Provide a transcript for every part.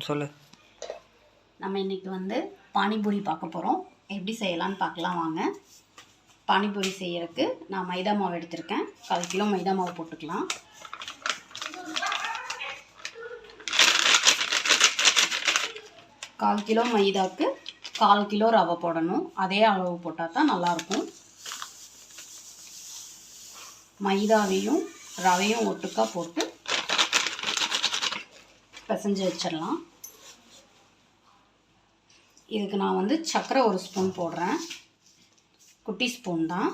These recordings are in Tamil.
சொல்லு. நம்ம இன்றைக்கி வந்து பானிபூரி பார்க்க போகிறோம். எப்படி செய்யலான்னு பார்க்கலாம் வாங்க. பானிபூரி செய்யறதுக்கு நான் மைதா மாவு எடுத்திருக்கேன். 1/4 கிலோ மைதா மாவு போட்டுக்கலாம். கால் கிலோ மைதாவுக்கு 1/4 கிலோ ரவை போடணும். அதே அளவு போட்டால் தான் நல்லாயிருக்கும். மைதாவையும் ரவையும் ஒட்டுக்கா போட்டு பிசைஞ்சு வச்சிடலாம். இதுக்கு நான் வந்து சர்க்கரை 1 ஸ்பூன் போடுறேன். குட்டி ஸ்பூன் தான்.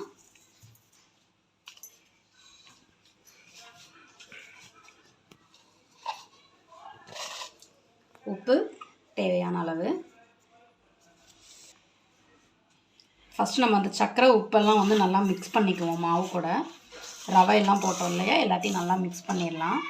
உப்பு தேவையான அளவு. ஃபஸ்ட்டு நம்ம அந்த சர்க்கரை உப்பெல்லாம் வந்து நல்லா மிக்ஸ் பண்ணிக்குவோம். மாவு கூட ரவையெல்லாம் போட்டோம் இல்லையா, எல்லாத்தையும் நல்லா மிக்ஸ் பண்ணிடலாம்.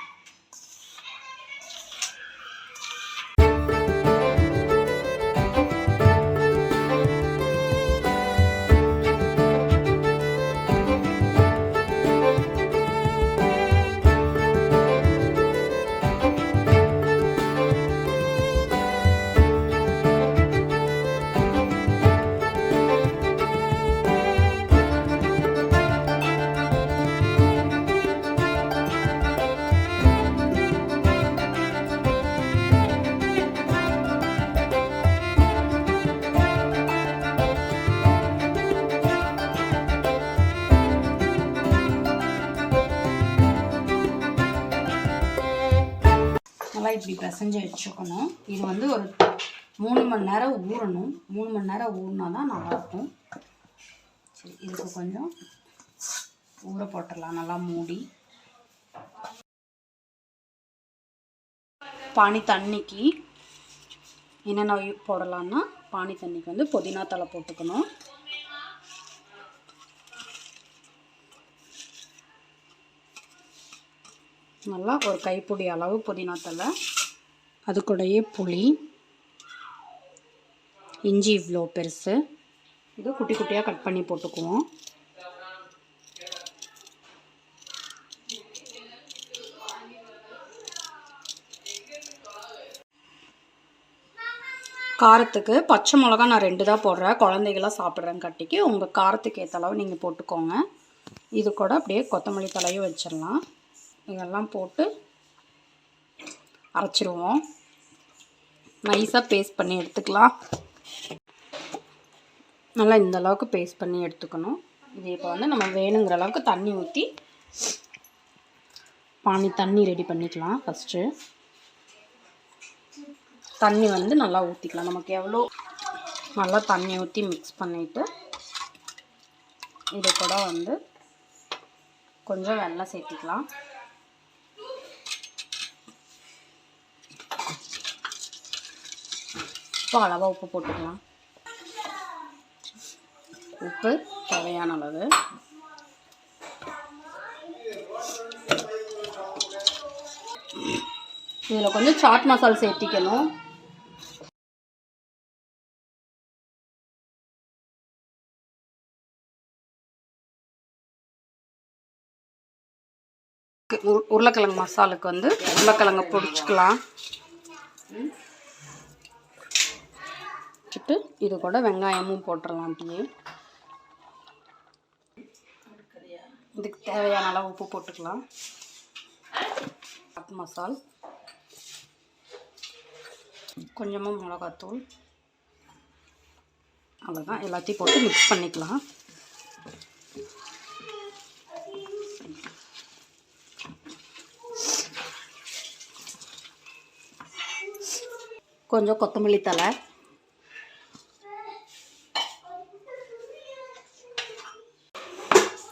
நல்லா இப்படி பிசைஞ்சு வச்சுக்கணும். இது வந்து ஒரு 3 மணி நேரம் ஊறணும். 3 மணி நேரம் ஊறினா தான் நல்லாயிருக்கும். சரி, இதுக்கு கொஞ்சம் ஊற போட்டுடலாம் நல்லா மூடி. பானி தண்ணிக்கு என்னென்ன போடலான்னா, பானி தண்ணிக்கு வந்து புதினா தழை போட்டுக்கணும். நல்லா ஒரு கைப்பிடி அளவு புதினா தழை, அது கூடயே புளி, இஞ்சி இவ்வளோ பெருசு, இது குட்டி குட்டியாக கட் பண்ணி போட்டுக்குவோம். காரத்துக்கு பச்சை மிளகா நான் 2 தான் போடுறேன். குழந்தைகளாம் சாப்பிட்றேன் கட்டிக்கு. உங்கள் காரத்துக்கு ஏற்ற அளவு நீங்கள் போட்டுக்கோங்க. இது கூட அப்படியே கொத்தமல்லி தலையும் வச்சிடலாம். இதெல்லாம் போட்டு அரைச்சிடுவோம். நைஸாக பேஸ்ட் பண்ணி எடுத்துக்கலாம். நல்லா இந்த அளவுக்கு பேஸ்ட் பண்ணி எடுத்துக்கணும். இது இப்போ வந்து நம்ம வேணுங்கிற அளவுக்கு தண்ணி ஊற்றி பானி தண்ணி ரெடி பண்ணிக்கலாம். ஃபஸ்ட்டு தண்ணி வந்து நல்லா ஊற்றிக்கலாம். நமக்கு எவ்வளோ நல்லா தண்ணி ஊற்றி மிக்ஸ் பண்ணிவிட்டு இது கூட வந்து கொஞ்சம் வெல்லம் சேர்த்திக்கலாம். இப்போ அளவாக உப்பு போட்டுக்கலாம். உப்பு தேவையான அளவு. இதில் கொஞ்சம் சாட் மசாலா சேர்த்திக்கணும். உருளைக்கிழங்கு மசாலுக்கு வந்து உருளைக்கிழங்கை பொடிச்சுக்கலாம். வச்சுட்டு இது கூட வெங்காயமும் போட்டுடலாம். அப்படியே இதுக்கு தேவையான அளவு உப்பு போட்டுக்கலாம். சாட் மசால், கொஞ்சமாக மிளகாத்தூள், அவ்வளோதான். எல்லாத்தையும் போட்டு மிக்ஸ் பண்ணிக்கலாம். கொஞ்சம் கொத்தமல்லி தழை,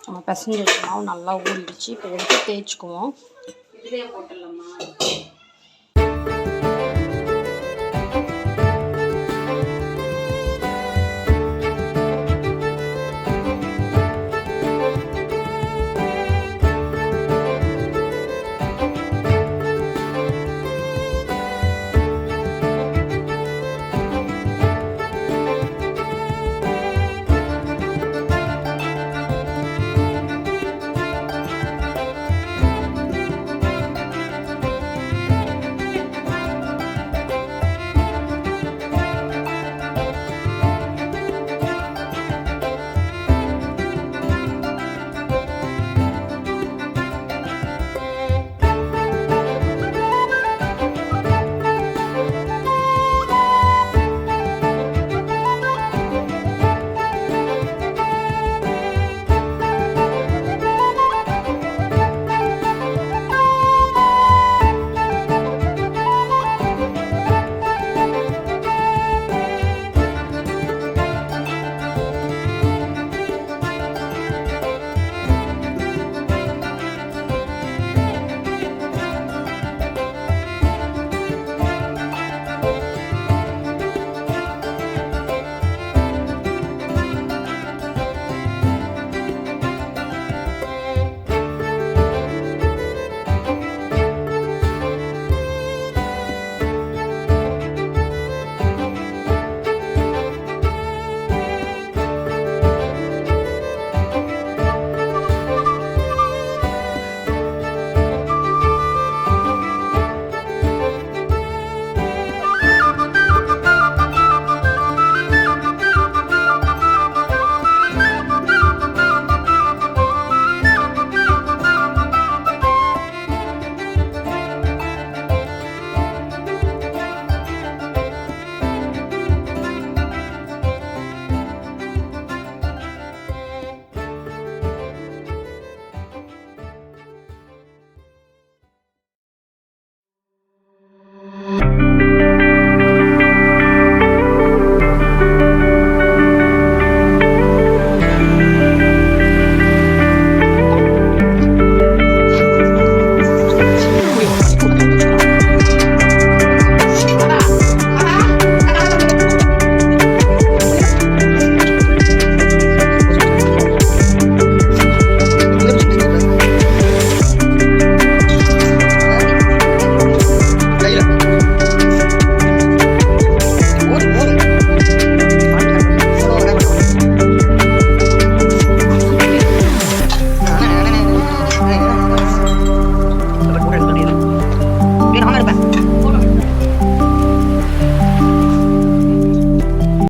நம்ம பிசைஞ்சு வச்சோம் நல்லா ஊறிடுச்சு. இப்போ எடுத்து தேய்ச்சிக்குவோம். இதுலேயே போட்டுடலாமா?